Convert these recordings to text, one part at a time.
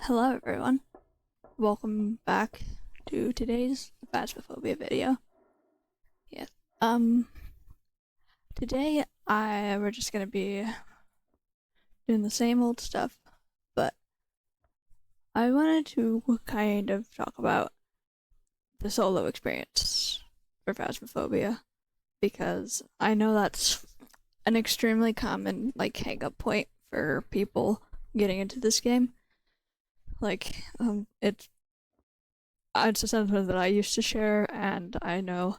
Hello everyone, welcome back to today's Phasmophobia video. Yeah, today we're just gonna be doing the same old stuff, but I wanted to kind of talk about the solo experience for Phasmophobia, because I know that's an extremely common, hang-up point for people getting into this game. It's a sentiment that I used to share, and I know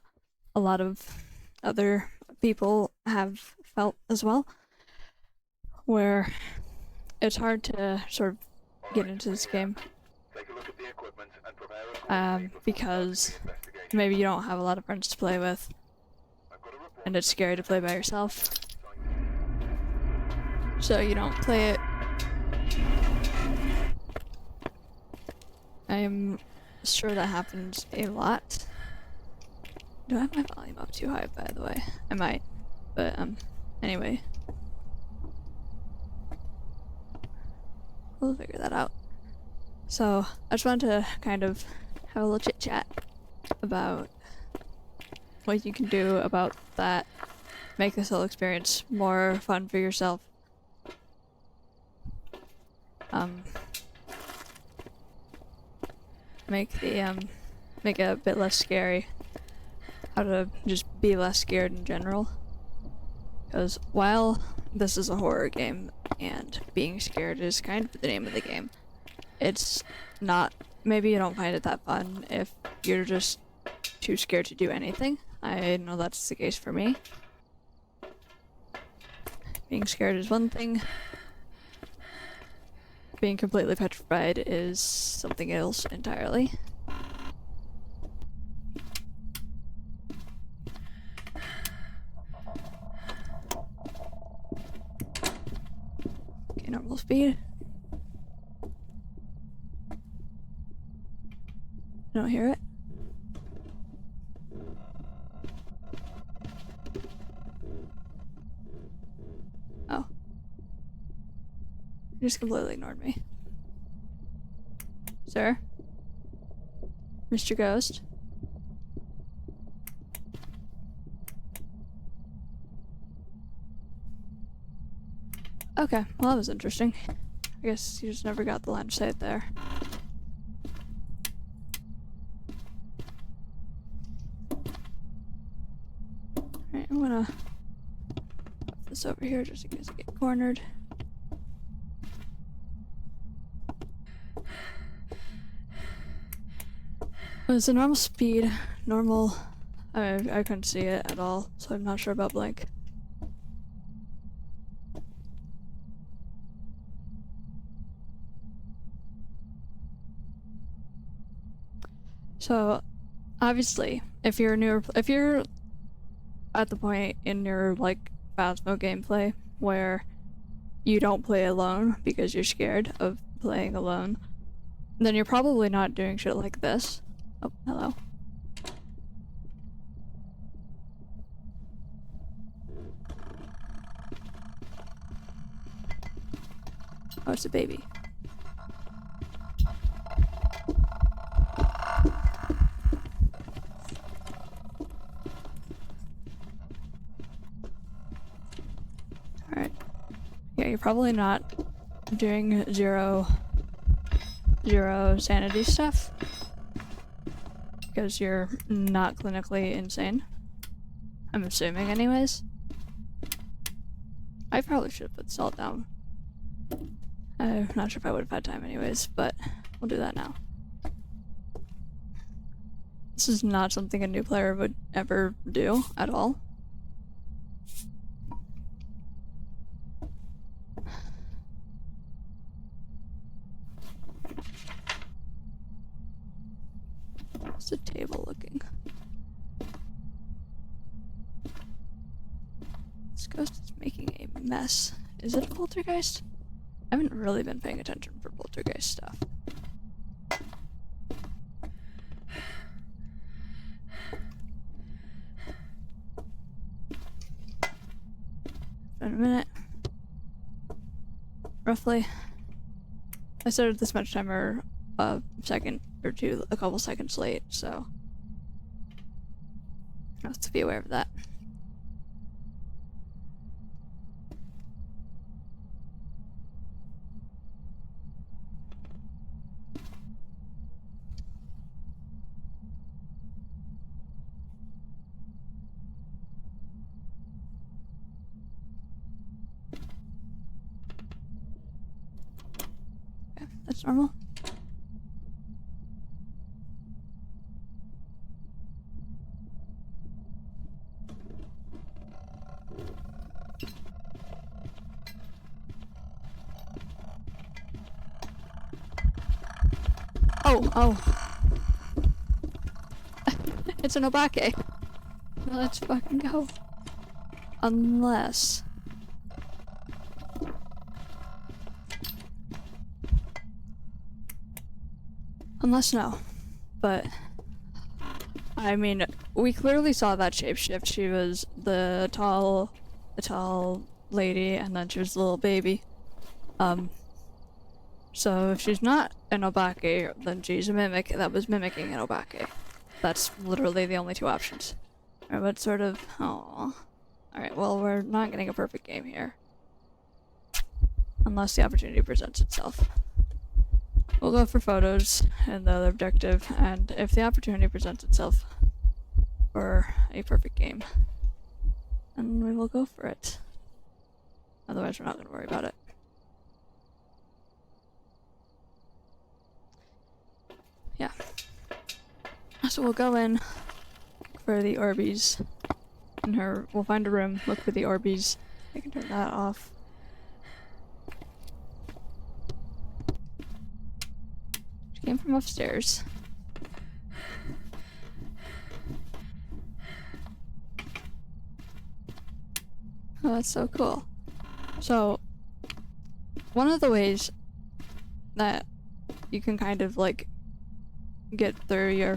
a lot of other people have felt as well, where it's hard to sort of get into this game because maybe you don't have a lot of friends to play with, and it's scary to play by yourself, so you don't play it. I'm sure that happens a lot. Do I have my volume up too high, by the way? I might, but anyway. We'll figure that out. So, I just wanted to kind of have a little chit chat about what you can do about that, make this whole experience more fun for yourself. Make it a bit less scary. How to just be less scared in general. Because while this is a horror game and being scared is kind of the name of the game, it's not. Maybe you don't find it that fun if you're just too scared to do anything. I know that's the case for me. Being scared is one thing. Being completely petrified is something else entirely. Okay, normal speed. I don't hear it. Oh. He just completely ignored me. Sir? Mr. Ghost? Okay, well that was interesting. I guess you just never got the line of sight there. Alright, I'm gonna put this over here just in case I get cornered. It's a normal speed, normal. I couldn't see it at all, so I'm not sure about blink. So, obviously, if you're at the point in your Phasmo gameplay where you don't play alone because you're scared of playing alone, then you're probably not doing shit like this. Oh, hello. Oh, it's a baby. Alright. Yeah, you're probably not doing zero sanity stuff because you're not clinically insane. I'm assuming anyways. I probably should have put salt down. I'm not sure if I would have had time anyways, but we'll do that now. This is not something a new player would ever do at all. How's the table looking? This ghost is making a mess. Is it a poltergeist? I haven't really been paying attention for poltergeist stuff. In a minute. Roughly. I started the smudge timer a second or two, a couple seconds late, so I have to be aware of that. Okay, that's normal. Oh. It's an obake. Well, let's fucking go. Unless... no. But... I mean, we clearly saw that shapeshift. She was the tall lady, and then she was the little baby. So if she's not an obake, then she's a mimic that was mimicking an obake. That's literally the only two options. Alright, what sort of... Aww. Alright, well, we're not getting a perfect game here. Unless the opportunity presents itself. We'll go for photos and the other objective, and if the opportunity presents itself for a perfect game, then we will go for it. Otherwise, we're not going to worry about it. Yeah. So we'll go in for the Orbeez. We'll find a room, look for the Orbeez. I can turn that off. She came from upstairs. Oh, that's so cool. So, one of the ways that you can kind of like get through your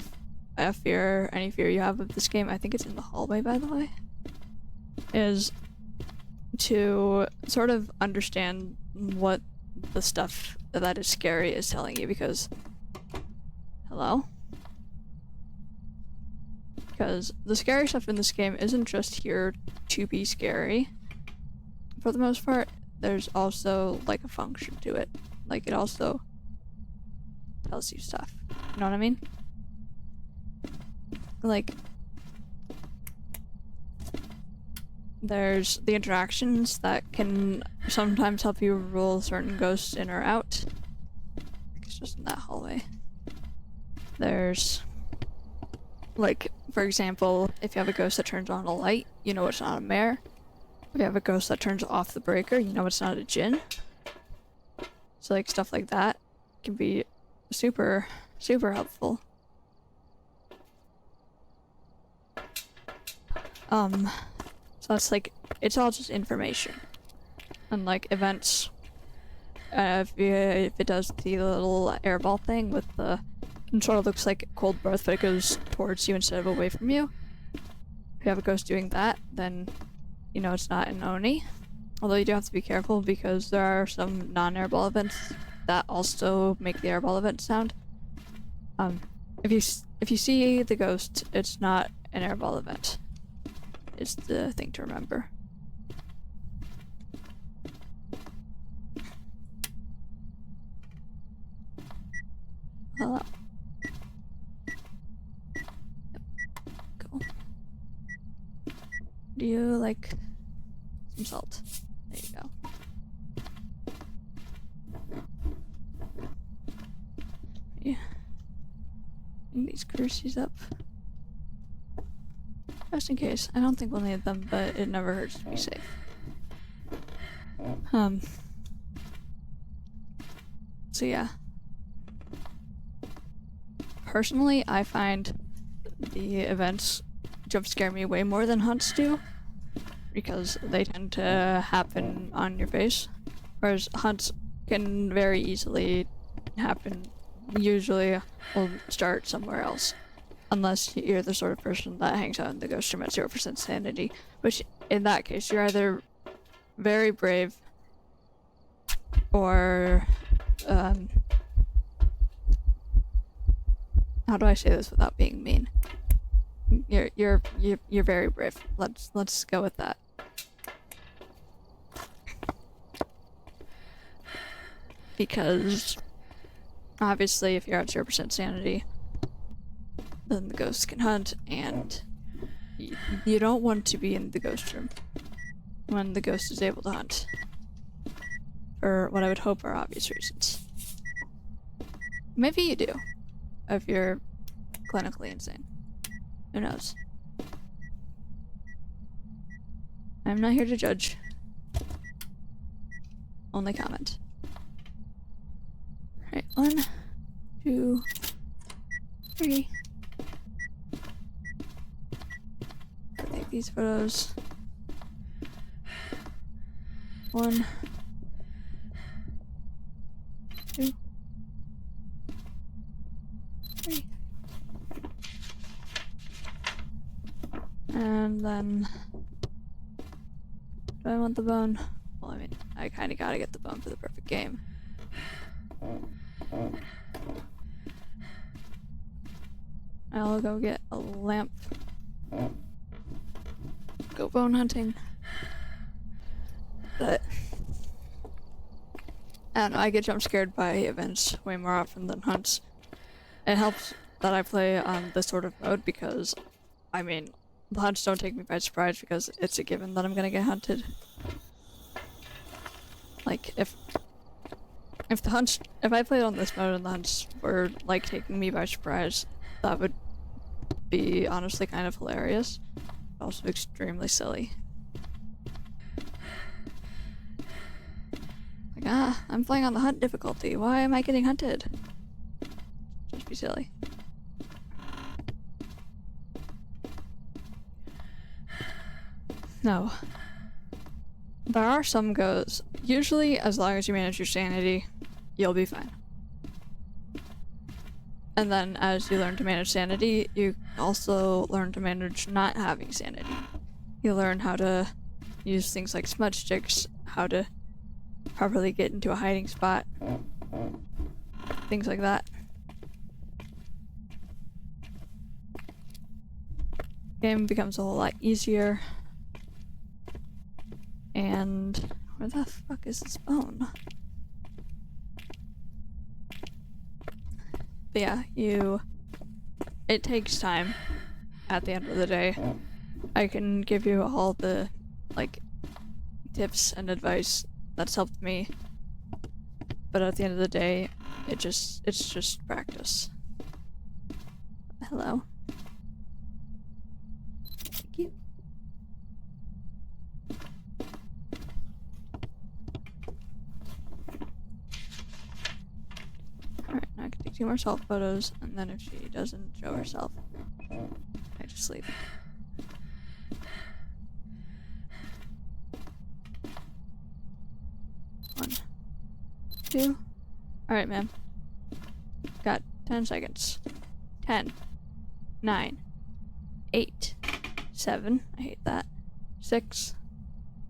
fear, any fear you have of this game, I think it's in the hallway, by the way, is to sort of understand what the stuff that is scary is telling you, because... Hello? Because the scary stuff in this game isn't just here to be scary. For the most part, there's also like a function to it. Like, it also tells you stuff. You know what I mean? Like, there's the interactions that can sometimes help you rule certain ghosts in or out. It's just in that hallway. There's, like, for example, if you have a ghost that turns on a light, you know it's not a mare. If you have a ghost that turns off the breaker, you know it's not a djinn. So, like, stuff like that can be super, super helpful. So it's like, it's all just information. And like, events, if it does the little airball thing with the, it sort of looks like cold breath, but it goes towards you instead of away from you. If you have a ghost doing that, then you know it's not an Oni. Although you do have to be careful, because there are some non-airball events that also make the airball event sound. If you see the ghost, it's not an airball event. Is the thing to remember. Hello. Yep. Cool. Do you like some salt? There you go. Yeah. Bring these crucies up. Just in case. I don't think we'll need them, but it never hurts to be safe. So yeah. Personally, I find the events jump scare me way more than hunts do, because they tend to happen on your face, whereas hunts can very easily happen. Usually will start somewhere else. Unless you're the sort of person that hangs out in the ghost room at 0% sanity, which in that case you're either very brave or how do I say this without being mean? You're very brave. Let's go with that. Because obviously if you're at 0% sanity, then the ghosts can hunt, and you don't want to be in the ghost room when the ghost is able to hunt. For what I would hope are obvious reasons. Maybe you do, if you're clinically insane. Who knows? I'm not here to judge. Only comment. Alright, 1, 2, 3. I'll take these photos. 1, 2, 3. And then, do I want the bone? Well, I mean, I kinda gotta get the bone for the perfect game. I'll go get a lamp. Go bone hunting. But I don't know, I get jump scared by events way more often than hunts. It helps that I play on this sort of mode because, I mean, the hunts don't take me by surprise because it's a given that I'm gonna get hunted. Like, if I played on this mode and the hunts were, like, taking me by surprise, that would be honestly kind of hilarious. Also extremely silly. Like, I'm playing on the hunt difficulty. Why am I getting hunted? Just be silly. No. There are some goes. Usually, as long as you manage your sanity, you'll be fine. And then, as you learn to manage sanity, you also learn to manage not having sanity. You learn how to use things like smudge sticks, how to properly get into a hiding spot, things like that. Game becomes a whole lot easier. And where the fuck is this bone? But yeah, it takes time at the end of the day. I can give you all the, like, tips and advice that's helped me, but at the end of the day, it's just practice. Hello. Thank you. Alright, now I can take 2 more self photos, and then if she doesn't show herself, I just leave. One, 2. Alright, ma'am. Got 10 seconds. 10, 9, 8, 7. I hate that. 6,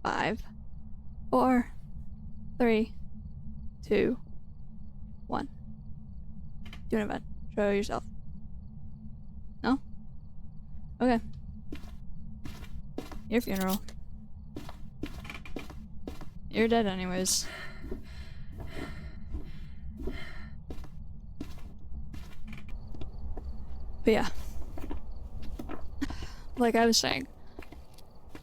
5, 4, 3, 2, 1. Do an event. Show yourself. No? Okay. Your funeral. You're dead anyways. But yeah. Like I was saying,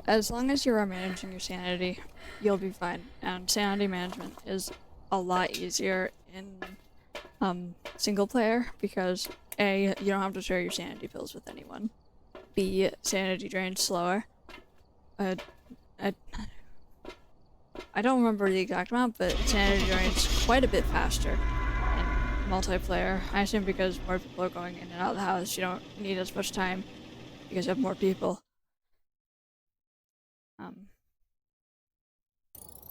as long as you are managing your sanity, you'll be fine. And sanity management is a lot easier in single player because A, you don't have to share your sanity pills with anyone. B, sanity drains slower. I don't remember the exact amount, but sanity drains quite a bit faster in multiplayer. I assume because more people are going in and out of the house, you don't need as much time because you have more people.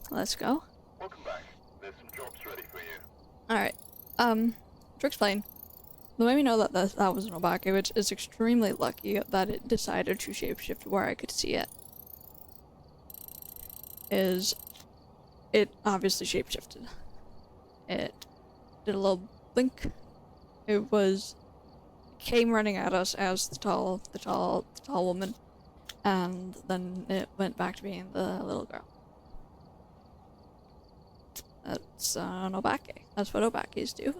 Let's go. Welcome back. There's some jobs ready for you. Alright. To explain, the way we know that that was an Obake, which is extremely lucky that it decided to shapeshift where I could see it, is it obviously shapeshifted. It did a little blink. It was came running at us as the tall woman, and then it went back to being the little girl. That's an obake. That's what obakes do.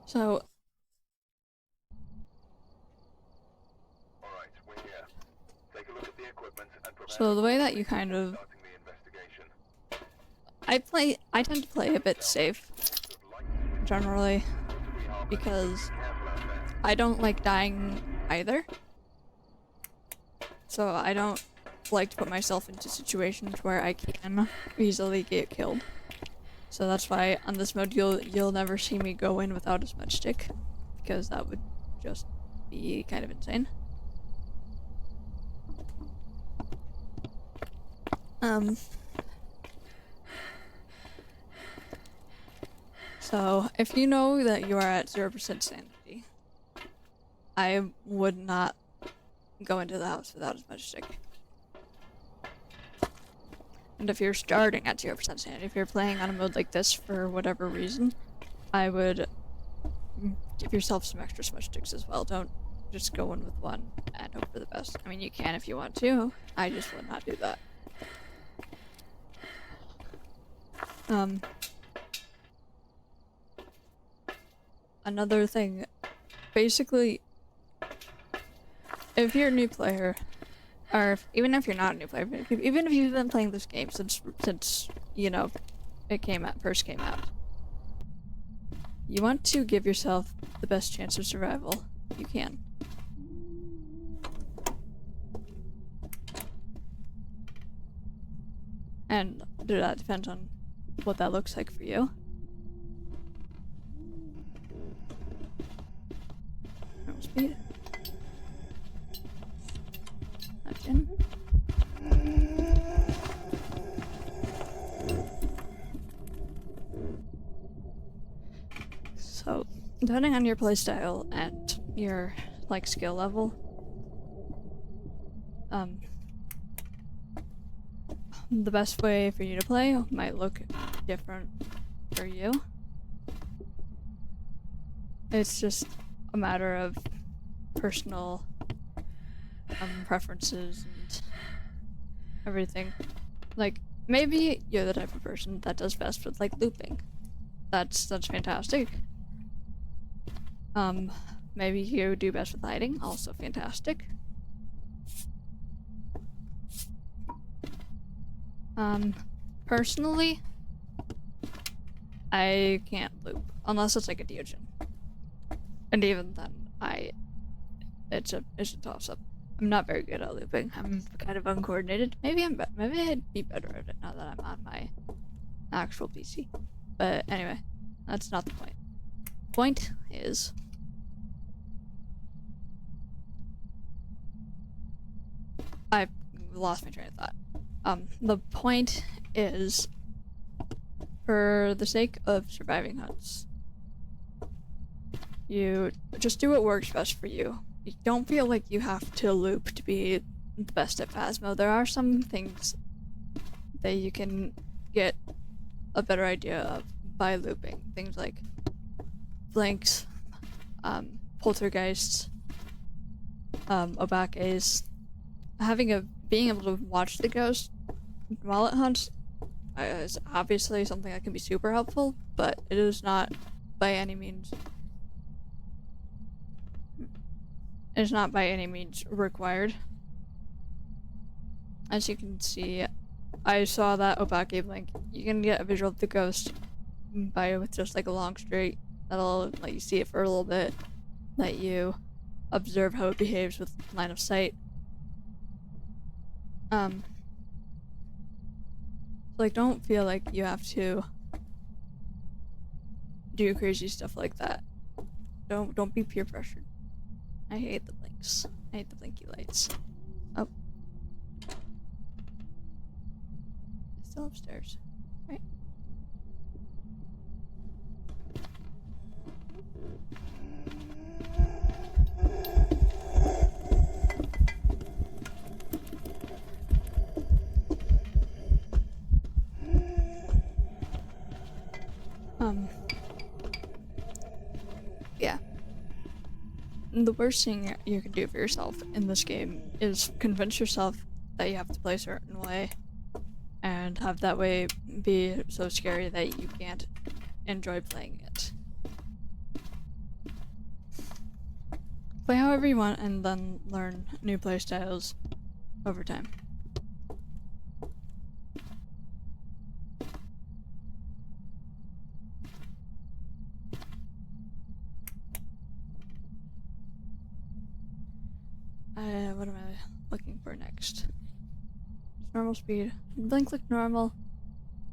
So Alright, we're here. Take a look at the equipment and prepare So the way that you kind of... starting the investigation. I tend to play a bit safe, generally, because I don't like dying either. So I don't like to put myself into situations where I can easily get killed. So that's why on this mode you'll never see me go in without a smudge stick, because that would just be kind of insane. So if you know that you are at 0% sanity, I would not go into the house without a smudge stick. And if you're starting at 0% sanity, if you're playing on a mode like this for whatever reason, I would give yourself some extra smudge sticks as well. Don't just go in with one and hope for the best. I mean, you can if you want to. I just would not do that. Another thing, basically, if you're a new player, or even if you're not a new player, even if you've been playing this game since you know it first came out, you want to give yourself the best chance of survival you can. And that depends on what that looks like for you. Speed. Again. So, depending on your playstyle and your skill level, the best way for you to play might look different for you. It's just a matter of personal preferences and everything. Like, maybe you're the type of person that does best with looping. That's fantastic. Maybe you do best with hiding, also fantastic. Personally, I can't loop unless it's like a Deogen. And even then, it's a toss-up. I'm not very good at looping. I'm kind of uncoordinated. Maybe I'd be better at it now that I'm on my actual PC. But anyway, that's not the point. Point is, I lost my train of thought. The point is, for the sake of surviving hunts, you just do what works best for you. You don't feel like you have to loop to be the best at Phasmo. There are some things that you can get a better idea of by looping. Things like blinks, poltergeists, obakes. Being able to watch the ghost while it hunts is obviously something that can be super helpful, but it is not by any means required. As you can see, I saw that obake blink. You can get a visual of the ghost with just a long straight. That'll let you see it for a little bit. Let you observe how it behaves with line of sight. Don't feel like you have to do crazy stuff like that. Don't be peer pressured. I hate the blinks. I hate the blinky lights. Oh. It's still upstairs, right? Yeah. The worst thing you can do for yourself in this game is convince yourself that you have to play a certain way and have that way be so scary that you can't enjoy playing it. Play however you want and then learn new playstyles over time. What am I looking for next? Normal speed. Blink looked normal,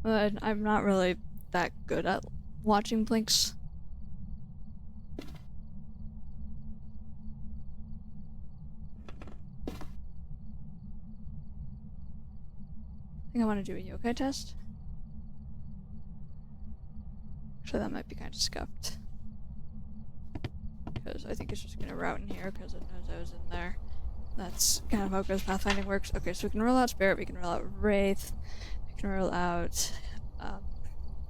but I'm not really that good at watching blinks. I think I want to do a yokai test. Actually, that might be kind of scuffed. Because I think it's just gonna route in here because it knows I was in there. That's kind of how Ghost Pathfinding works. Okay, so we can rule out Spirit, we can rule out Wraith, we can rule out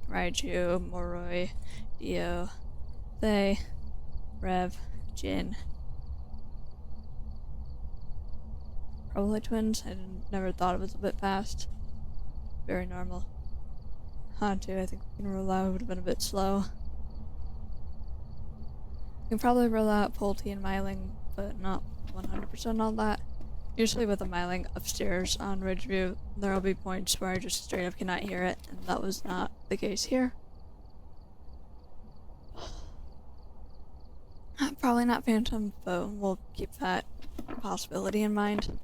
Raiju, Moroi, Dio, Thay, Rev, Jin. Probably twins. I never thought it was a bit fast. Very normal. Hantu, I think we can rule out, would have been a bit slow. We can probably rule out Polty and Myling, but not 100% on that. Usually with a Myling upstairs on Ridgeview, there will be points where I just straight up cannot hear it, and that was not the case here. Probably not Phantom, but we'll keep that possibility in mind.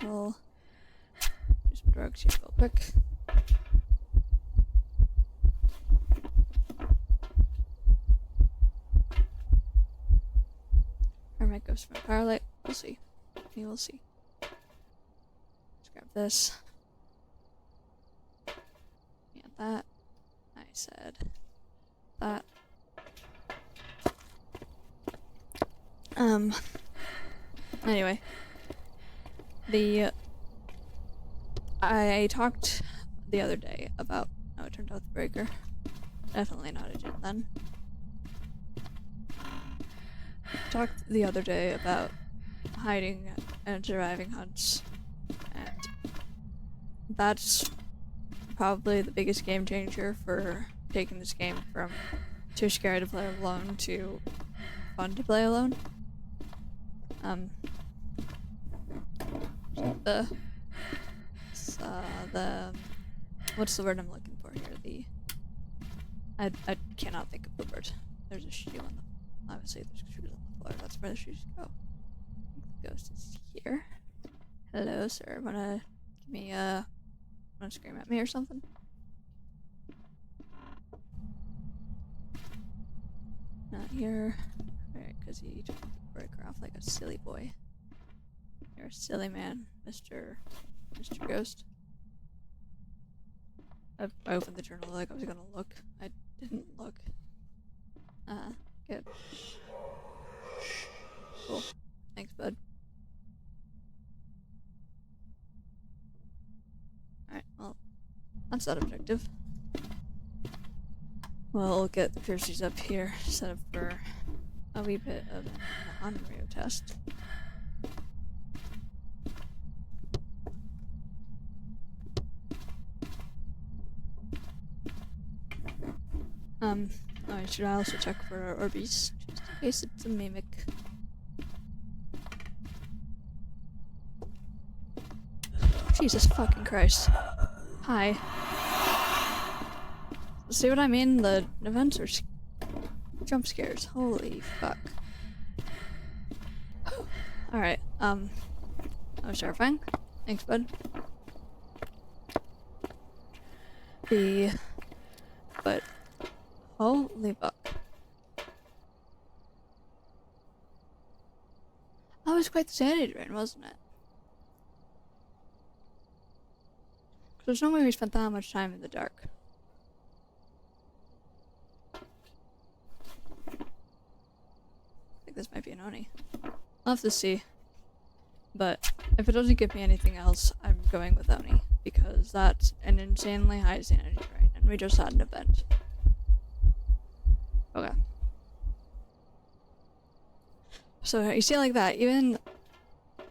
We'll do some drugs here real quick. I might go for Firelight. We'll see. We will see. Let's grab this. Yeah, that. I said that. Anyway. I talked the other day about. Oh, it turned out the breaker. Definitely not a Jin then. Talked the other day about hiding and surviving hunts, and that's probably the biggest game changer for taking this game from too scary to play alone to fun to play alone. What's the word I'm looking for here? I cannot think of the word. There's a shoe on the, obviously there's shoes on the floor, that's where the shoes go. I think the ghost is here. Hello, sir, wanna scream at me or something? Not here. Alright, cause he took the breaker off like a silly boy. You're a silly man, Mr. Ghost. I opened the journal like I was gonna look. I didn't look. Good. Cool. Thanks, bud. Alright, well, that's that objective. We'll get the piercings up here, set up for a wee bit of an Onryo test. Should I also check for Orbeez, just in case it's a mimic. Jesus fucking Christ. Hi. See what I mean? The events are jump scares. Holy fuck. Alright, that was terrifying. Thanks, bud. But holy fuck. That was quite the sanity drain, wasn't it? There's no way we spent that much time in the dark. I think this might be an Oni. I'll have to see. But if it doesn't give me anything else, I'm going with Oni, because that's an insanely high sanity drain, and we just had an event. Okay. So you see like that, even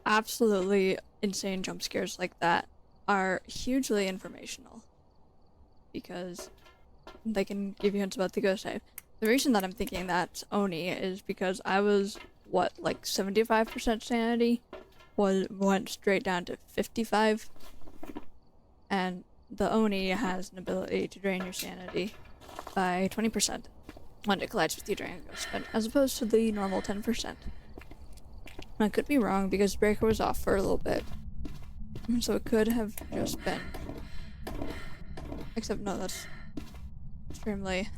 absolutely insane jump scares like that are hugely informational, because they can give you hints about the ghost type. The reason that I'm thinking that's Oni is because I was, what, like 75% sanity? Went straight down to 55. And the Oni has an ability to drain your sanity by 20% when it collides with you during a ghost event, as opposed to the normal 10%. I could be wrong because Breaker was off for a little bit, so it could have just been. Except no, that's extremely.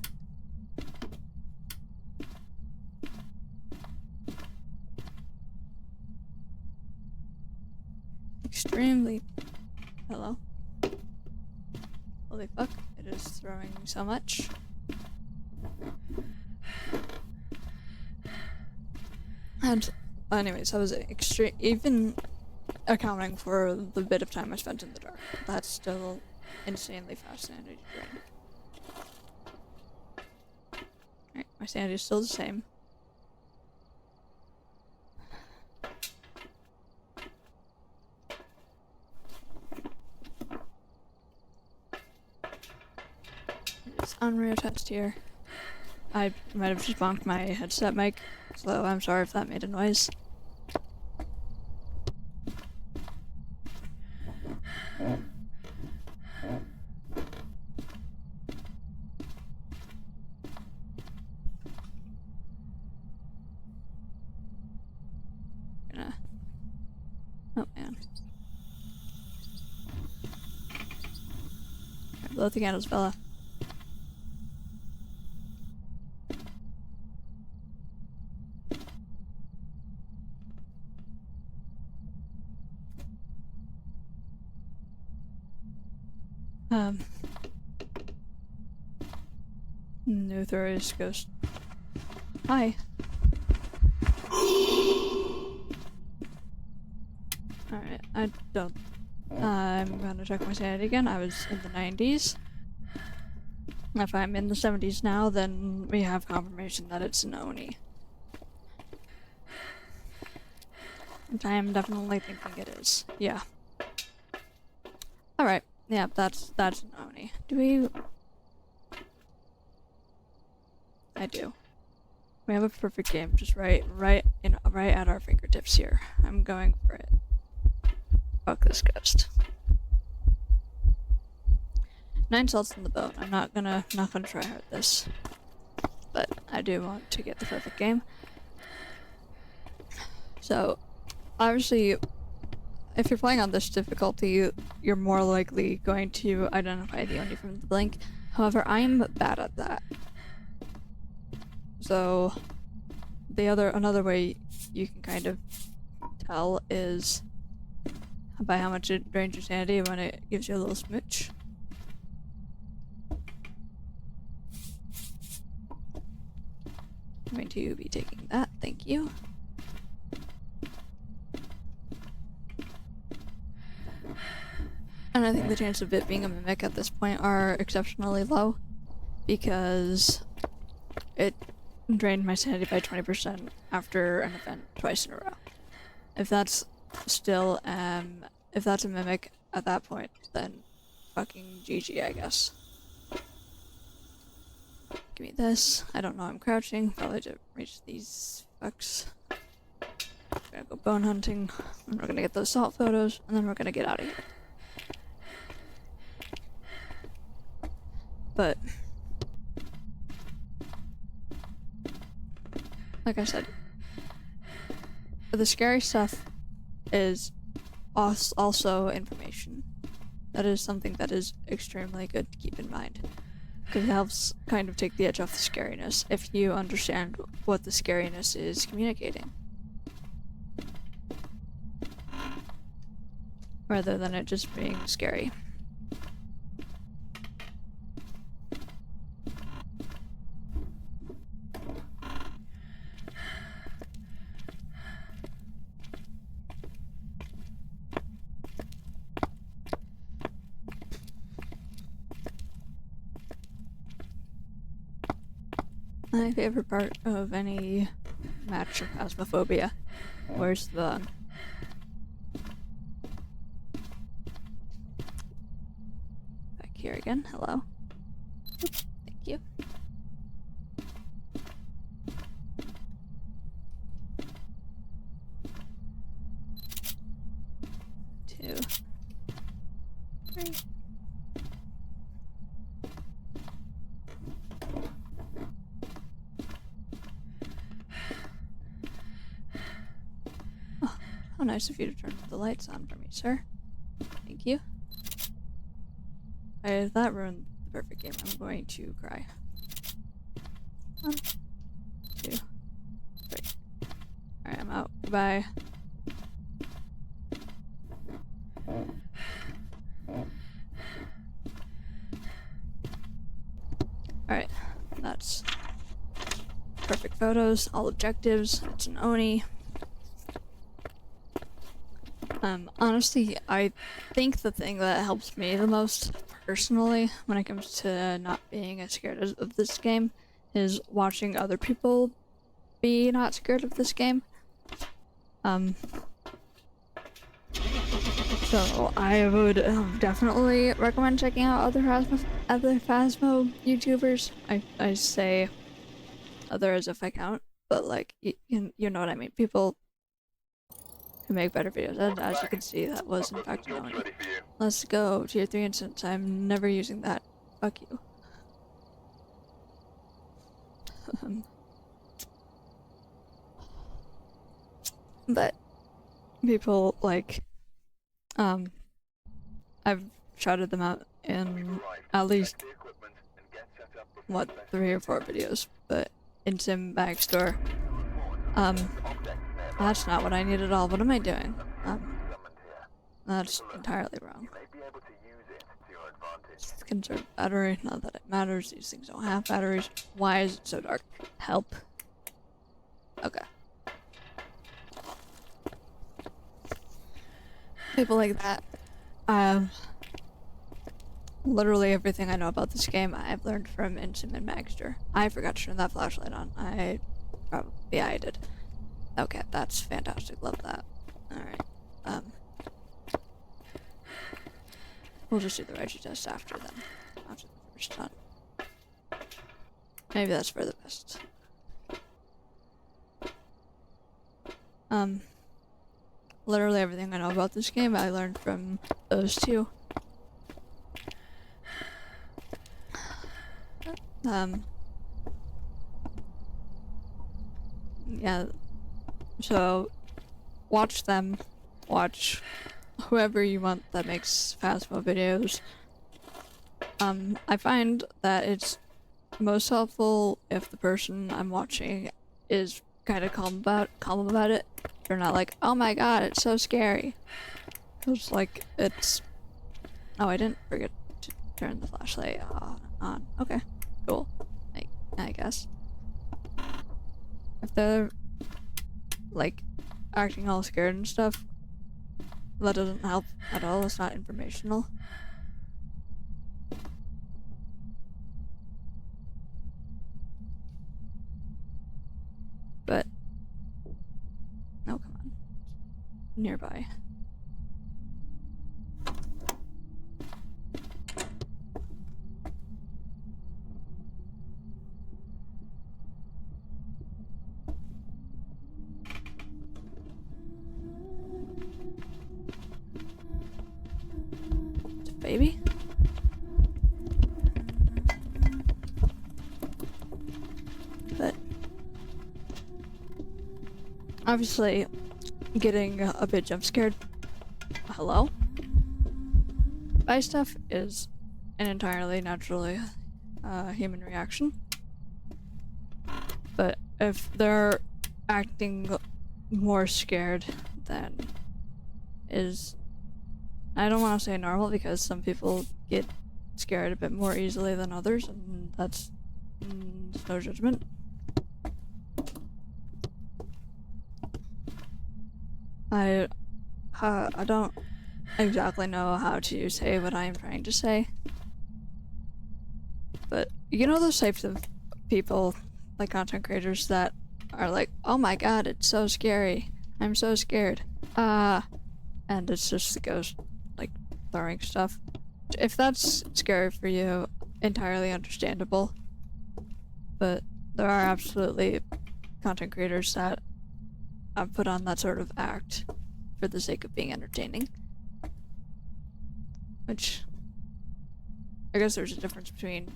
Extremely. Hello? Holy fuck, it is throwing so much. And, anyways, I was even accounting for the bit of time I spent in the dark. That's still insanely fast sanity drain. Alright, my sanity is still the same. It's unreal test here. I might have just bonked my headset mic, so I'm sorry if that made a noise. Oh man. Right, blow out the candles, Bella. Nuthor is ghost. Hi. Alright, I don't. I'm gonna check my sanity again. I was in the 90s. If I'm in the 70s now, then we have confirmation that it's an Oni. Which I am definitely thinking it is. Yeah. Alright. Yeah, that's an Oni. Do we... I do. We have a perfect game just right at our fingertips here. I'm going for it. Fuck this ghost. 9 salts in the boat. I'm not gonna try hard this. But I do want to get the perfect game. So, obviously, if you're playing on this difficulty, you're more likely going to identify the Oni from the blink. However, I'm bad at that. So, another way you can kind of tell is by how much it drains your sanity when it gives you a little smooch. I'm going to be taking that, thank you. And I think the chance of it being a mimic at this point are exceptionally low, because it drained my sanity by 20% after an event twice in a row. If that's still, if that's a mimic at that point, then fucking GG, I guess. Give me this. I don't know I'm crouching. Probably to reach these fucks. We're gonna go bone hunting, and we're gonna get those salt photos, and then we're gonna get out of here. But like I said, the scary stuff is also information. That is something that is extremely good to keep in mind, because it helps kind of take the edge off the scariness if you understand what the scariness is communicating, rather than it just being scary. My favorite part of any match of Phasmophobia. Where's the... Back here again, hello. Oops, thank you. Two. Three. How nice of you to turn the lights on for me, sir. Thank you. If that ruined the perfect game, I'm going to cry. 1, 2, 3. Alright, I'm out. Goodbye. Alright, that's perfect photos, all objectives. It's an Oni. Honestly, I think the thing that helps me the most personally when it comes to not being as scared of this game is watching other people be not scared of this game. So I would definitely recommend checking out other Phasmo YouTubers. I say other as if I count, but like you know what I mean. People can make better videos, and as you can see, that was in fact an Oni. Let's go tier 3 instance. I'm never using that. Fuck you. But people like I've shouted them out in at least what 3 or 4 videos, but in Sim Bag Store. That's not what I need at all. What am I doing? That's entirely wrong. Conserve battery, not that it matters. These things don't have batteries. Why is it so dark? Help. Okay. People like that. Literally everything I know about this game I've learned from Sim and Magster. I forgot to turn that flashlight on. Yeah, I did. Okay, that's fantastic. Love that. Alright. We'll just do the Reggie test after them. After the first time. Maybe that's for the best. Literally everything I know about this game I learned from those two. Yeah. So, watch them. Watch whoever you want that makes Phasmo videos. I find that it's most helpful if the person I'm watching is kind of calm about it. They're not like, oh my god, it's so scary. It's like, it's... Oh, I didn't forget to turn the flashlight on. Okay, cool. I guess. If they're, like, acting all scared and stuff, that doesn't help at all. It's not informational. But... Oh, come on. Nearby. Baby? But obviously getting a bit jump scared, hello? By stuff is an entirely naturally human reaction. But if they're acting more scared than is, I don't want to say normal because some people get scared a bit more easily than others, and that's no judgment. I don't exactly know how to say what I'm trying to say, but you know those types of people like content creators that are like, oh my god, it's so scary. I'm so scared. And it's just the ghost, like, throwing stuff. If that's scary for you, entirely understandable. But there are absolutely content creators that put on that sort of act for the sake of being entertaining. Which, I guess there's a difference between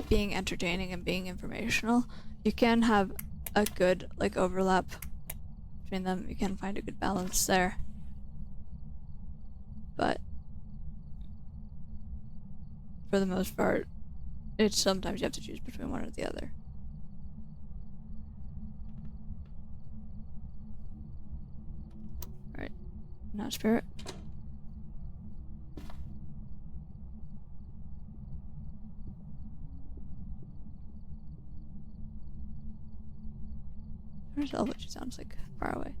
being entertaining and being informational. You can have a good, like, overlap between them. You can find a good balance there. But for the most part, it's sometimes you have to choose between one or the other. Alright, now spirit. I can't tell what she sounds like far away.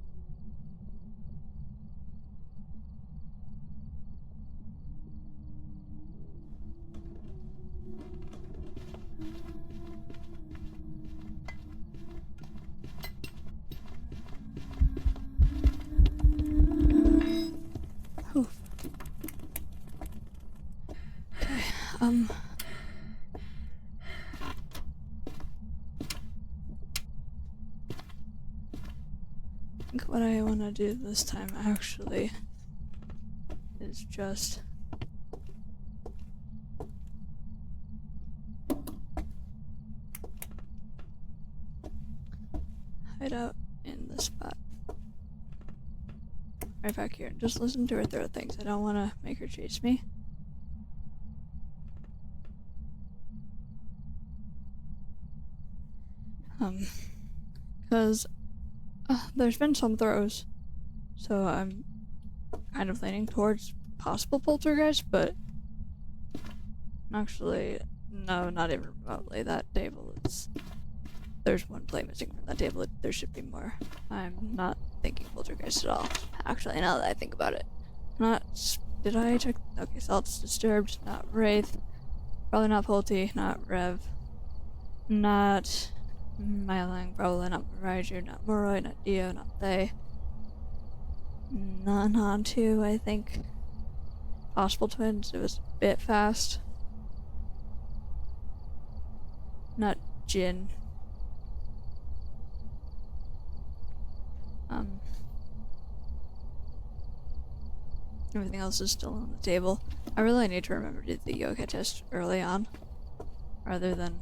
Oof. Okay, I think what I want to do this time actually is just hide out in this spot. Right back here. Just listen to her throw things. I don't want to make her chase me. Because there's been some throws, so I'm kind of leaning towards possible poltergeist, but actually, no, not even remotely. That table is... There's one plate missing from that table. There should be more. I'm not thinking poltergeist at all. Actually, now that I think about it. Not... Did I check? Okay, Salt's disturbed. Not Wraith. Probably not Polty. Not Rev. Not... Mylang. Probably not Raiju. Not Moroi. Not Dio. Not They. Not Hantu, I think. Possible twins. It was a bit fast. Not Jin. Everything else is still on the table. I really need to remember to do the yoga test early on, rather than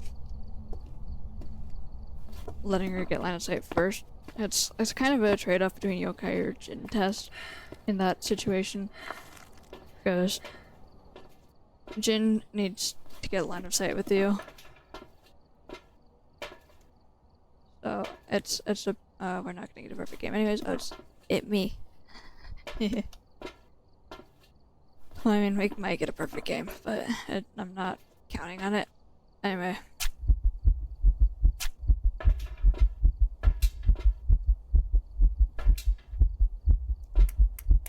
letting her get line of sight first. It's kind of a trade-off between yokai or Jin test in that situation, because Jin needs to get line of sight with you. So it's a we're not gonna get a perfect game anyways. Oh, it's me. Well, I mean, we might get a perfect game, but I'm not counting on it. Anyway.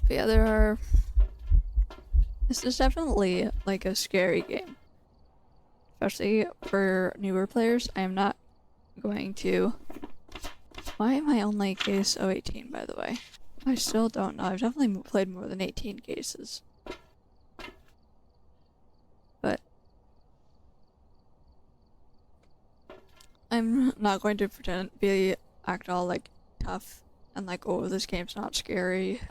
But yeah, this is definitely like a scary game. Especially for newer players. I am not going to... Why am I only case 018, by the way? I still don't know. I've definitely played more than 18 cases. But I'm not going to act all like tough and like, oh, this game's not scary.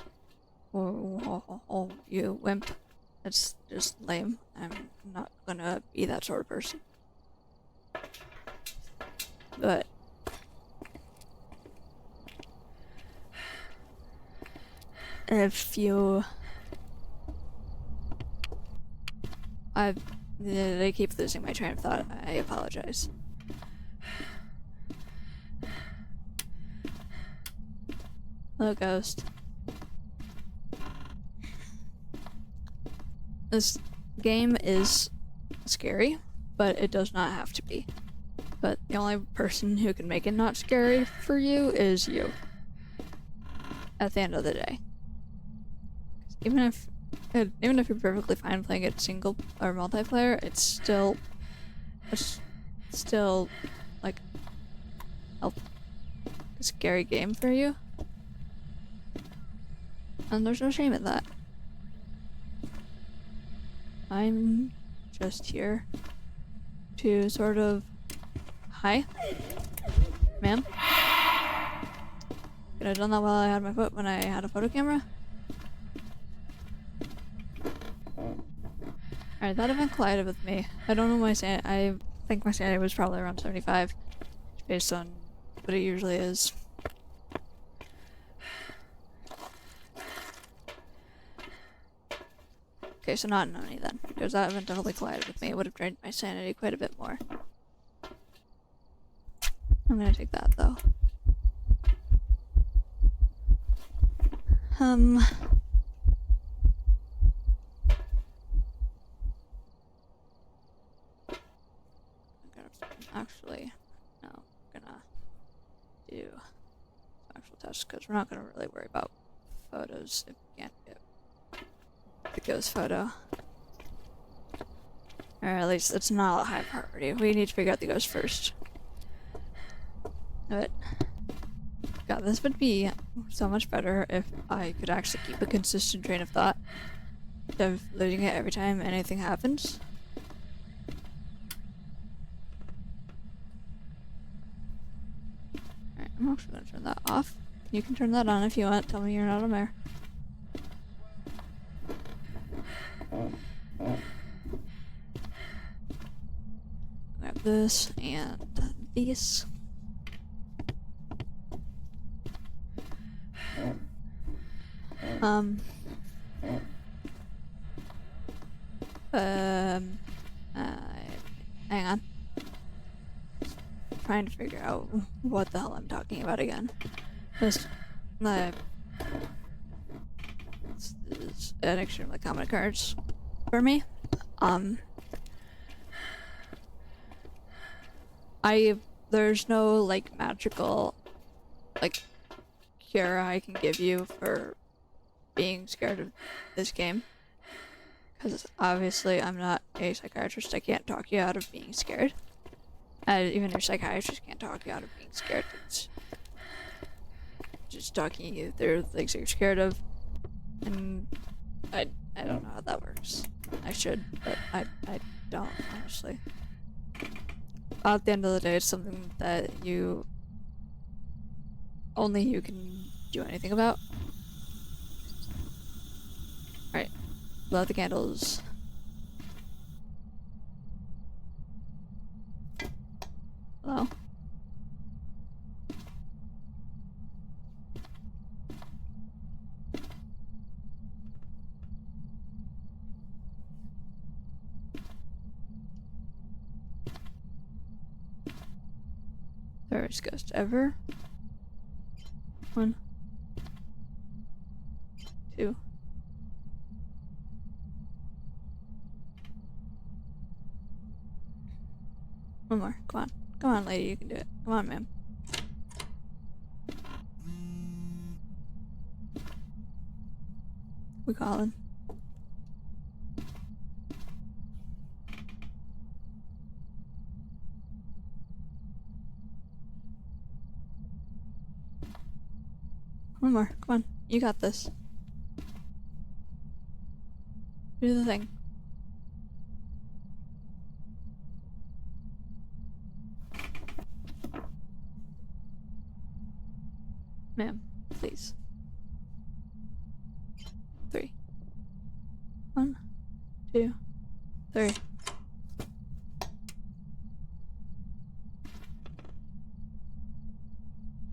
Oh, you wimp. It's just lame. I'm not gonna be that sort of person. But if you... I keep losing my train of thought. I apologize. Hello, ghost. This game is scary, but it does not have to be. But the only person who can make it not scary for you is you. At the end of the day. Even if you're perfectly fine playing it single or multiplayer, it's still like a scary game for you. And there's no shame in that. I'm just here to sort of... Hi? Ma'am? Could I have done that while I had my foot when I had a photo camera? Alright, that event collided with me. I don't know my sanity. I think my sanity was probably around 75, based on what it usually is. Okay, so not Noni then, because that event definitely collided with me. It would have drained my sanity quite a bit more. I'm gonna take that though. I'm actually, no, I'm gonna do actual tests because we're not gonna really worry about photos if we can't get the ghost photo. Or at least it's not a high priority. We need to figure out the ghost first. But God, this would be so much better if I could actually keep a consistent train of thought instead of losing it every time anything happens. Alright, I'm actually gonna turn that off. You can turn that on if you want. Tell me you're not a mayor. Grab this and these. Hang on. Trying to figure out what the hell I'm talking about again. This is an extremely common occurrence for me. There's no like magical like cure I can give you for being scared of this game. Because obviously I'm not a psychiatrist. I can't talk you out of being scared. Even your psychiatrist can't talk you out of being scared. It's just talking you through things that you're scared of. And I don't know how that works. I should, but I don't, honestly. At the end of the day, it's something that only you can do anything about. Alright, blow out the candles. Hello? First ghost ever. 1, 2. One more. Come on. Come on, lady. You can do it. Come on, ma'am. We calling. One more. Come on. You got this. Do the thing. Ma'am, please. 3. 1, 2, 3.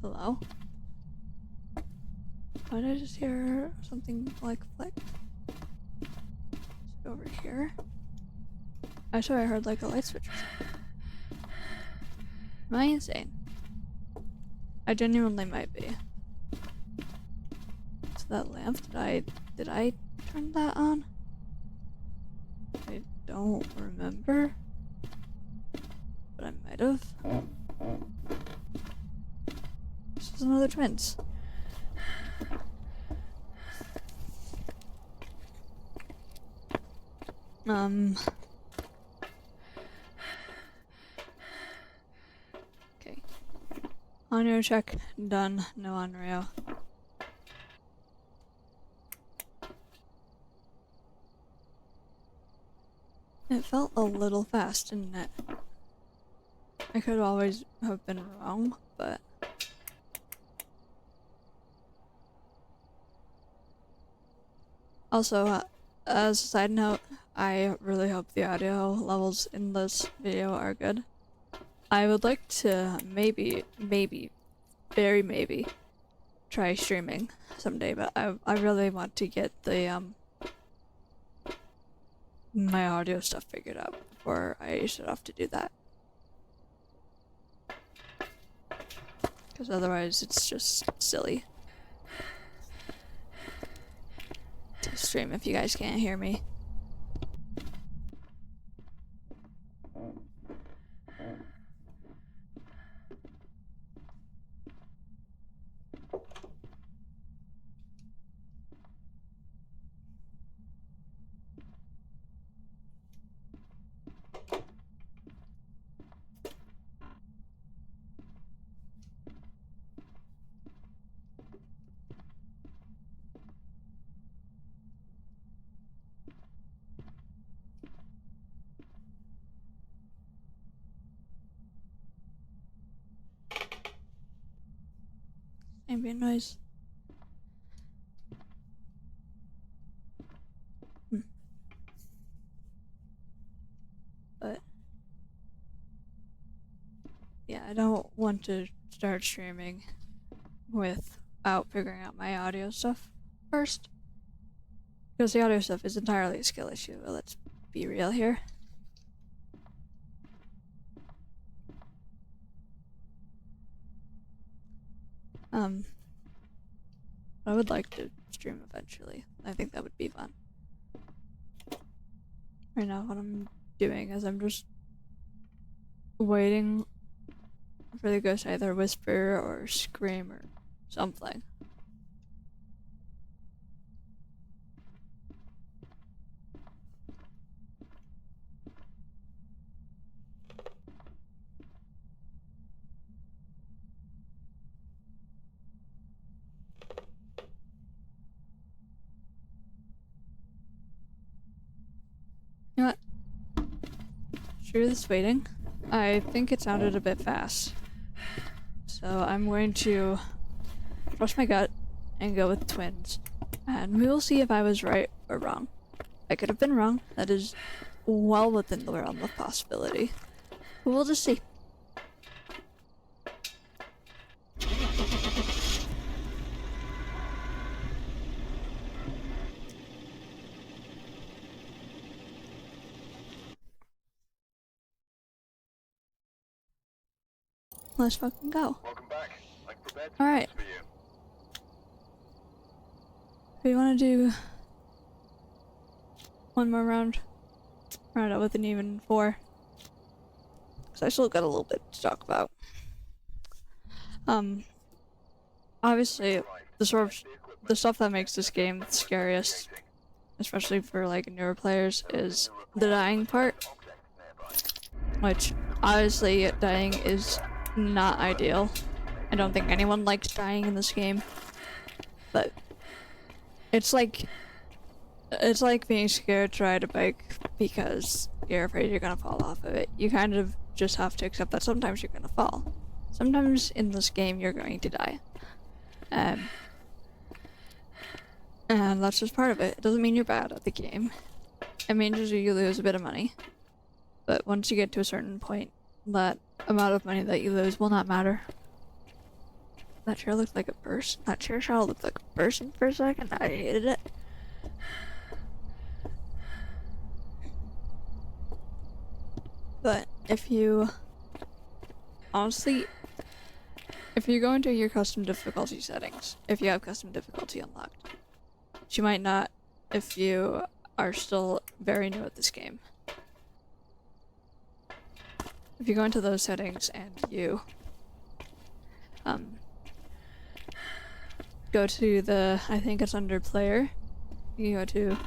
Hello? Why did I just hear something like flick? Is it over here? I swear I heard like a light switch or something. Am I insane? I genuinely might be. So that lamp, did I turn that on? I don't remember. But I might have. This is another twins. Okay. Audio check done, no unreal. It felt a little fast, didn't it? I could always have been wrong, but... Also, as a side note, I really hope the audio levels in this video are good. I would like to maybe, very maybe, try streaming someday, but I really want to get the, my audio stuff figured out before I set off to do that. Because otherwise it's just silly to stream if you guys can't hear me. Ambient noise. But yeah, I don't want to start streaming without figuring out my audio stuff first. Because the audio stuff is entirely a skill issue, let's be real here. I would like to stream eventually. I think that would be fun. Right now what I'm doing is I'm just waiting for the ghost to either whisper or scream or something. You know what? Screw this waiting. I think it sounded a bit fast. So I'm going to trust my gut and go with twins. And we will see if I was right or wrong. I could have been wrong. That is well within the realm of possibility. But we'll just see. Let's fucking go. Welcome back. I've prepared some Alright. for you. We want to do one more round. Round out with an even 4. Because I still got a little bit to talk about. Obviously, the stuff that makes this game the scariest, especially for like newer players, is the dying part. Which, obviously, dying is not ideal. I don't think anyone likes dying in this game. But it's like being scared to ride a bike because you're afraid you're gonna fall off of it. You kind of just have to accept that sometimes you're gonna fall. Sometimes in this game you're going to die. And that's just part of it. It doesn't mean you're bad at the game. It means you lose a bit of money. But once you get to a certain point, that amount of money that you lose will not matter. That chair looked like a person. That chair shot looked like a person for a second. I hated it. But if you honestly, if you go into your custom difficulty settings, if you have custom difficulty unlocked, which you might not if you are still very new at this game. If you go into those settings and you go to the, I think it's under player, you go to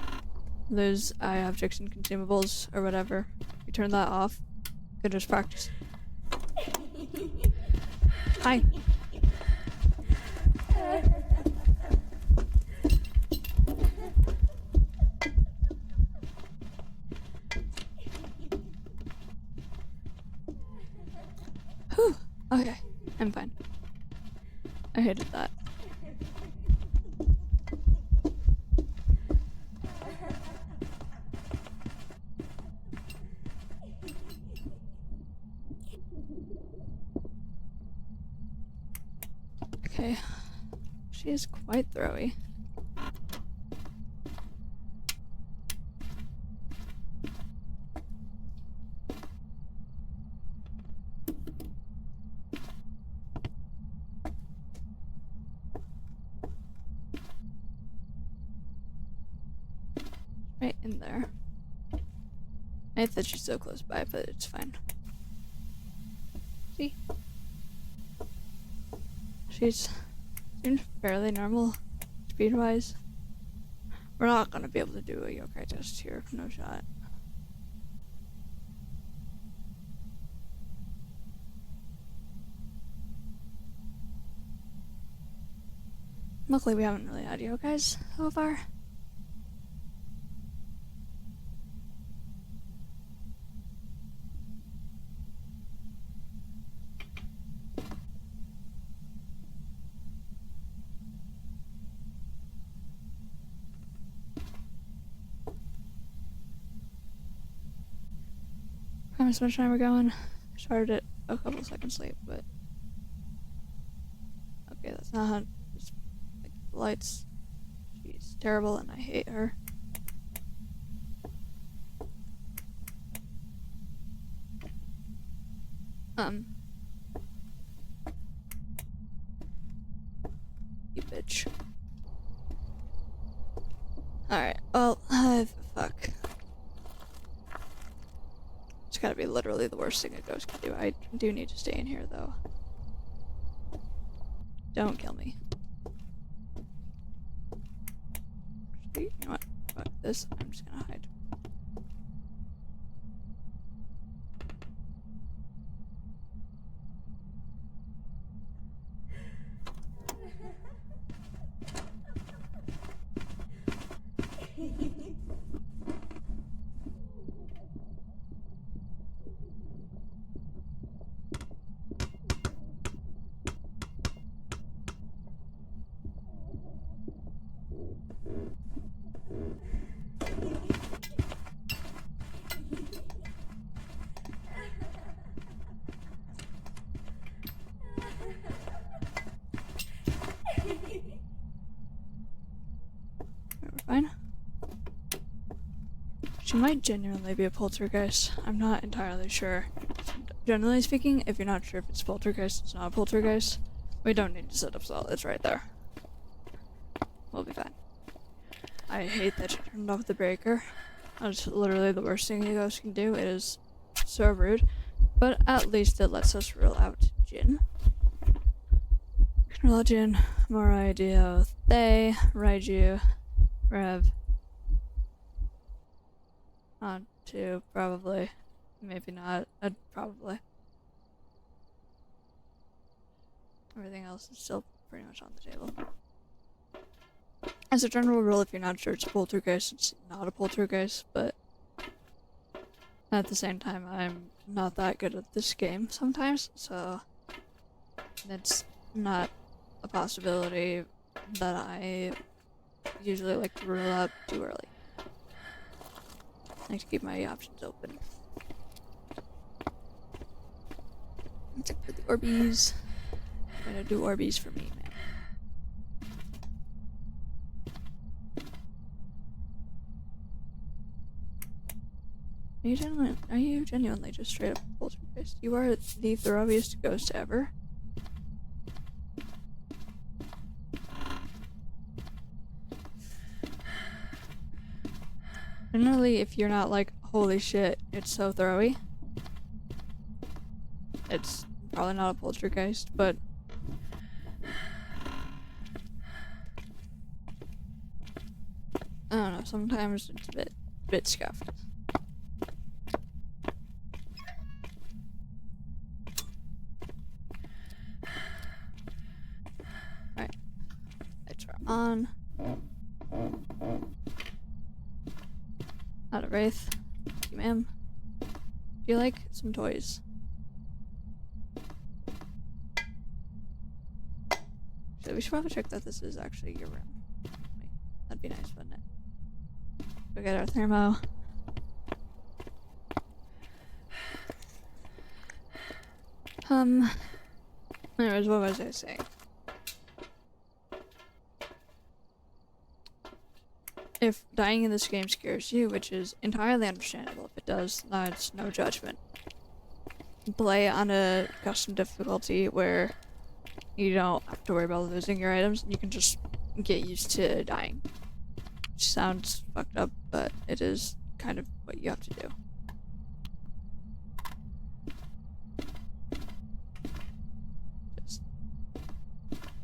lose eye objects and consumables or whatever, you turn that off, you can just practice. Hi. Okay, I'm fine. I hated that. Okay. She is quite throwy. Right in there. I hate that she's so close by, but it's fine. See? She's seems fairly normal speed-wise. We're not gonna be able to do a yokai test here, no shot. Luckily we haven't really had yokais so far. How much time we're going? Started it a couple seconds late, but okay, that's not how just like the lights. She's terrible and I hate her. You bitch. Alright, well, fuck. It's gotta be literally the worst thing a ghost can do. I do need to stay in here, though. Don't kill me. Actually, you know what? Fuck this. I'm just gonna hide. We're fine. She might genuinely be a poltergeist. I'm not entirely sure. Generally speaking, if you're not sure if it's poltergeist, it's not a poltergeist. We don't need to set up salt. It's right there. We'll be fine. I hate that she turned off the breaker. That's literally the worst thing a ghost can do. It is so rude. But at least it lets us rule out Jinn. Rule out Jinn, Morai, Dio, Thay, Raiju, Rev. On two, probably. Maybe not. Probably. Everything else is still pretty much on the table. As a general rule, if you're not sure it's a poltergeist, it's not a poltergeist, but at the same time, I'm not that good at this game sometimes, so it's not a possibility that I usually like to rule out too early. I like to keep my options open. Let's look for the Orbeez. I'm gonna do Orbeez for me, man. Are you genuinely just straight up poltergeist? You are the throwiest ghost ever. Generally, if you're not like, holy shit, it's so throwy, it's probably not a poltergeist, but I don't know, sometimes it's a bit scuffed. Alright. Lights are on. Not a wraith. Thank you, ma'am. Do you like some toys? Actually, we should probably check that this is actually your room. Wait, that'd be nice, wouldn't it? Go get our thermo. Anyways, what was I saying? If dying in this game scares you, which is entirely understandable, if it does, that's no judgment. Play on a custom difficulty where you don't have to worry about losing your items, you can just get used to dying. Which sounds fucked up, but it is kind of what you have to do.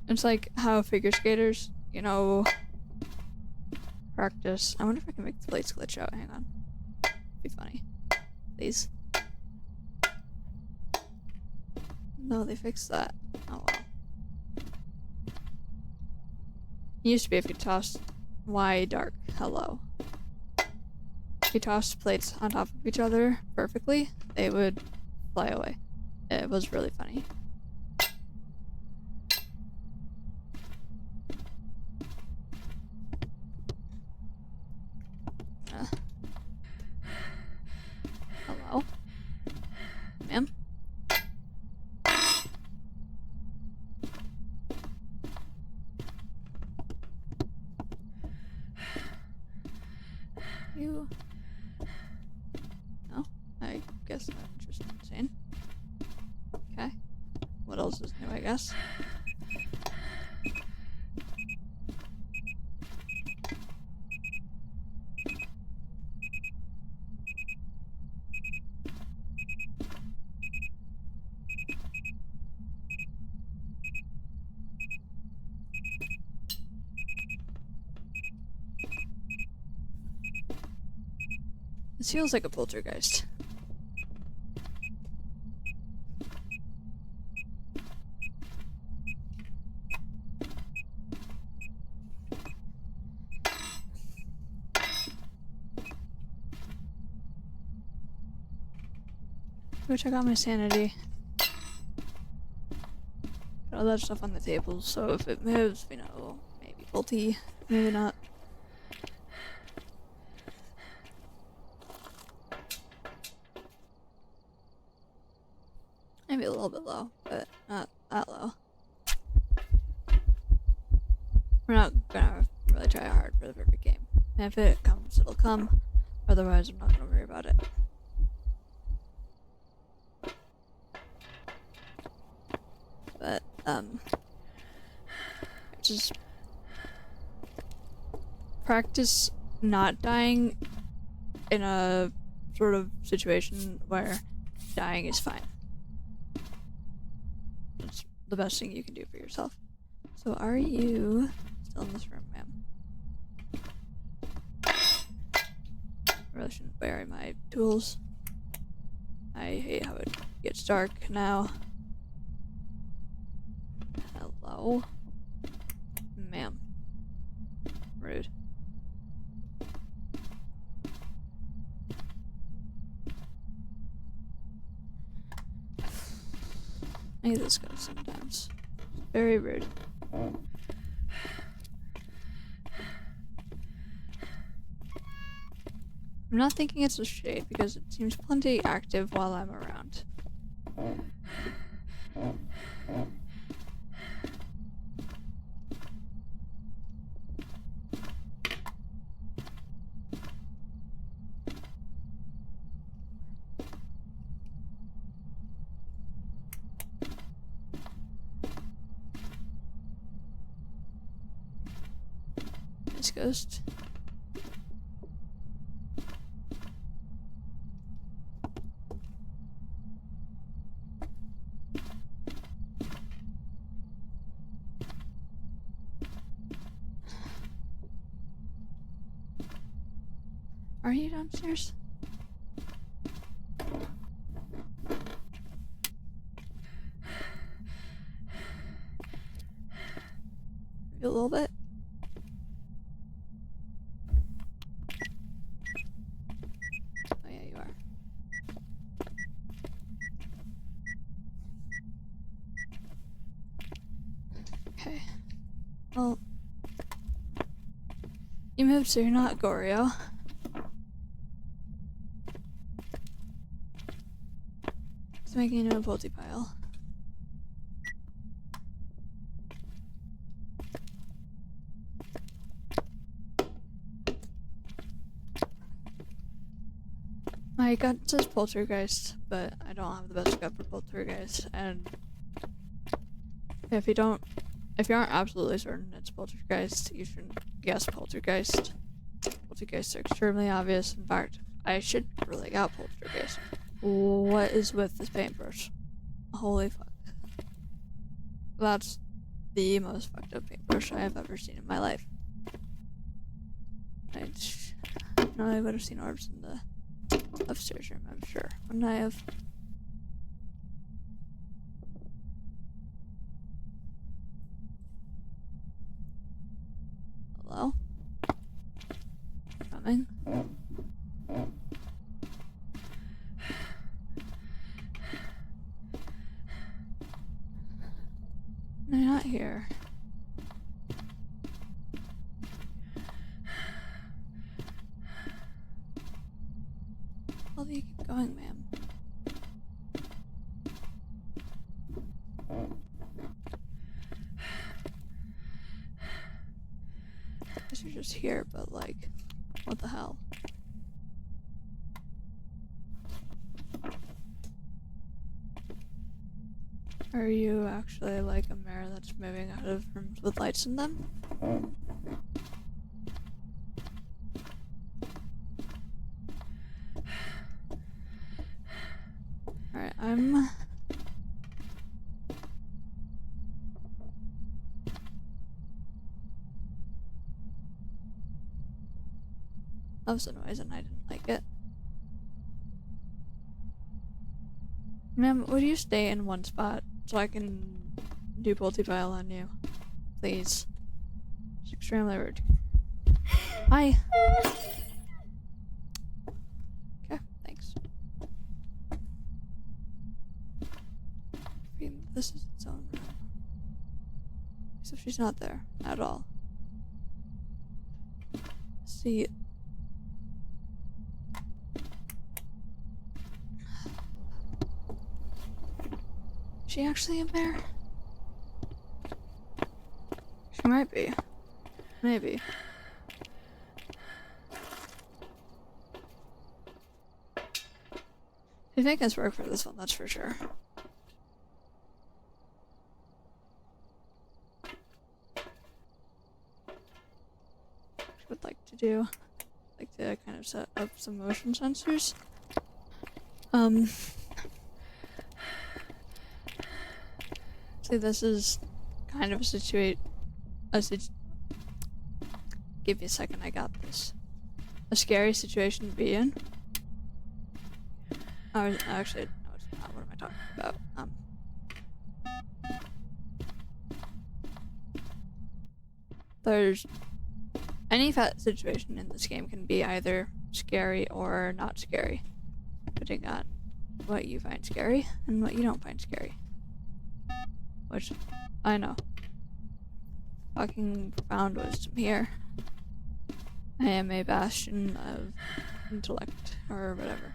It's like how figure skaters, you know, practice. I wonder if I can make the plates glitch out. Hang on. Be funny. Please. No, they fixed that. Oh well. It used to be if you tossed Y dark hello. If you tossed plates on top of each other perfectly, they would fly away. It was really funny. Hello? Ma'am? You... No? I guess I'm just insane. Okay. What else is new, I guess? This feels like a poltergeist. Go check out my sanity. Got all that stuff on the table, so if it moves, you know, maybe faulty, maybe not. Maybe a little bit low, but not that low. We're not gonna really try hard for the perfect game. And if it comes, it'll come. Otherwise, I'm not gonna worry about it. But, just practice not dying in a sort of situation where dying is fine. It's the best thing you can do for yourself. So are you still in this room, ma'am? I really shouldn't bury my tools. I hate how it gets dark now. Hello? Ma'am. Rude. I hate this guy sometimes. Very rude. I'm not thinking it's a shade because it seems plenty active while I'm around. Nice ghost. Are you downstairs? Maybe a little bit. Oh yeah, you are. Okay. Well, you moved so you're not Goryo. It's making you a multi pile. My gut says poltergeist, but I don't have the best gut for poltergeist, and if you aren't absolutely certain it's poltergeist, you should guess poltergeist. Poltergeists are extremely obvious. In fact, I should really got poltergeist. What is with this paintbrush? Holy fuck. That's the most fucked up paintbrush I have ever seen in my life. I would have seen orbs in the upstairs room, I'm sure. Wouldn't I have? Hello? Coming? No, you're not here. How do you keep going, ma'am? I guess you're just here, but like, what the hell? Are you actually like a mirror that's moving out of rooms with lights in them? Alright, that was a noise and I didn't like it. Ma'am, would you stay in one spot so I can do multi-pile on you? Please. It's extremely rude. Hi! Okay, thanks. This is its own room. Except she's not there at all. See. Is she actually a bear? She might be. Maybe. She's making us work for this one, that's for sure. Would like to do, like to kind of set up some motion sensors. See, this is kind of give me a second, I got this. A scary situation to be in. Actually, no, it's not. What am I talking about? There's any situation in this game can be either scary or not scary, depending on what you find scary and what you don't find scary. Which, I know. Fucking profound wisdom here. I am a bastion of intellect, or whatever.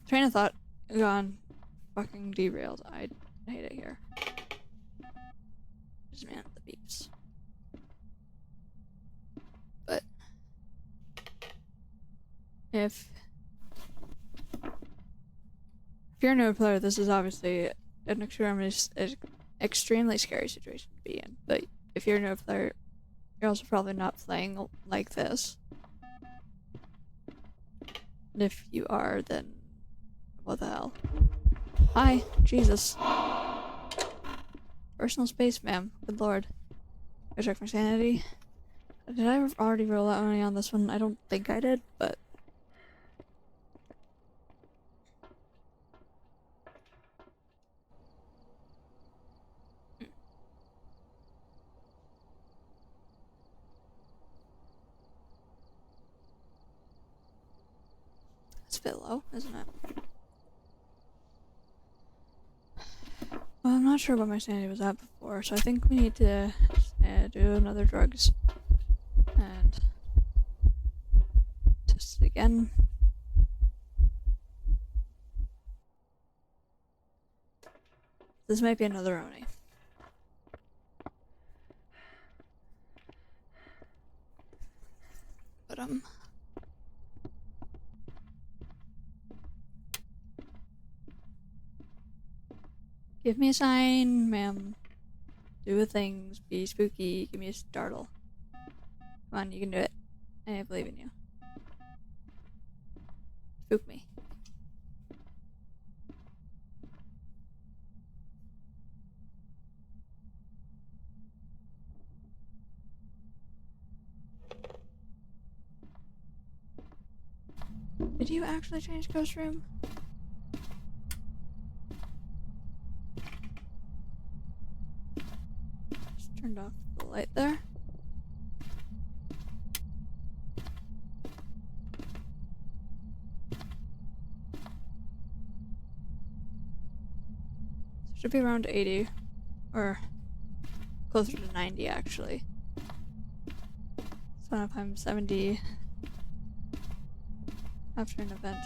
Train of thought gone. Fucking derailed. I hate it here. Just man, the beeps. But if you're a new player, this is obviously an extremely scary situation to be in. But if you're a new player, you're also probably not playing like this. And if you are, then what the hell? Hi, Jesus. Personal space, ma'am. Good lord. I check my sanity. Did I already roll out only on this one? I don't think I did, but... It's a bit low, isn't it? Well, I'm not sure what my sanity was at before, so I think we need to do another drugs. And... test it again. This might be another Oni. But, give me a sign, ma'am. Do a things, be spooky, give me a startle. Come on, you can do it. I believe in you. Spook me. Did you actually change Ghost Room? Just turned off the light there. Should be around 80, or closer to 90 actually. So if I'm 70 after an event,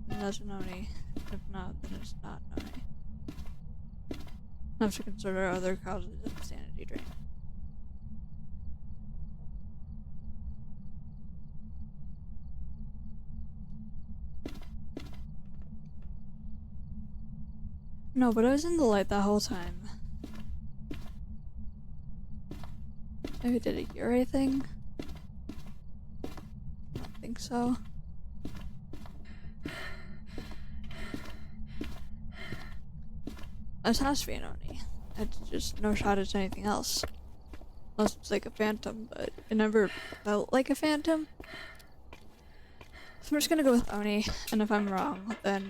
then that's an Oni. If not, then it's not an Oni. I have to consider other causes of sanity drain. No, but I was in the light that whole time. Maybe I did a Uri thing? I don't think so. This has to be an Oni. It's just no shot at anything else. Unless it's like a phantom, but it never felt like a phantom. So I'm just gonna go with Oni, and if I'm wrong, then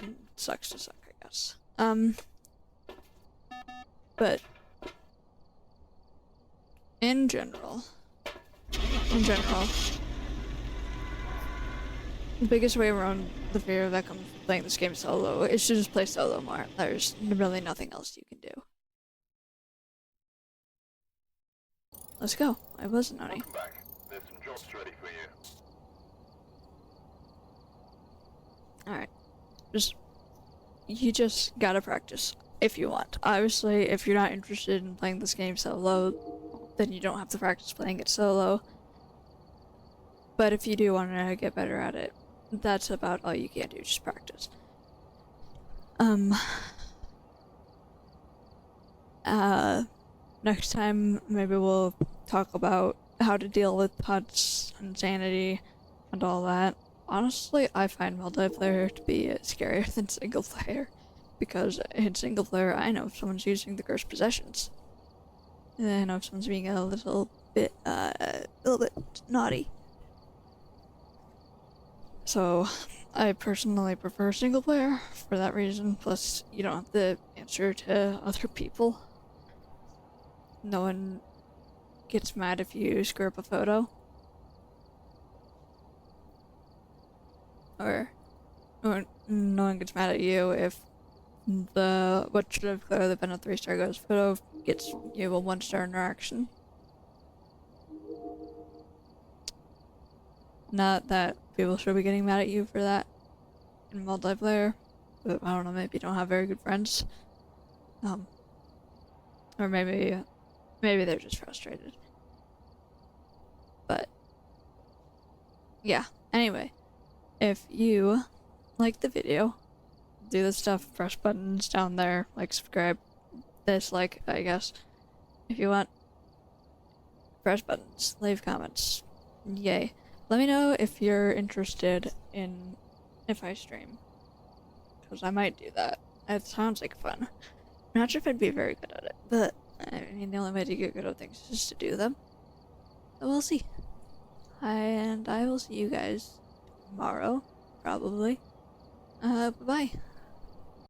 it sucks to suck, I guess. But in general, the biggest way around the fear that comes from playing this game solo is to just play solo more. There's really nothing else you can do. Let's go. I was an Oni. Welcome back. There's some jobs ready for you. Alright. You just gotta practice if you want. Obviously, if you're not interested in playing this game solo, then you don't have to practice playing it solo. But if you do want to get better at it, that's about all you can do, just practice. Next time, maybe we'll talk about how to deal with HUDs and sanity and all that. Honestly, I find multiplayer to be scarier than single player, because in single player, I know if someone's using the cursed possessions. And I know if someone's being a little bit naughty. So, I personally prefer single player for that reason, plus you don't have to answer to other people. No one gets mad if you screw up a photo. Or no one gets mad at you if what should have clearly been a 3-star ghost photo gets you a 1-star interaction. Not that people should be getting mad at you for that in multiplayer, but I don't know, maybe you don't have very good friends. Or maybe they're just frustrated. But yeah, anyway. If you like the video, do the stuff, press buttons down there, like, subscribe, dislike, I guess. If you want, press buttons, leave comments, yay. Let me know if you're interested in if I stream, because I might do that. It sounds like fun. I'm not sure if I'd be very good at it, but I mean, the only way to get good at things is just to do them. So we'll see. And I will see you guys tomorrow, probably. Bye-bye.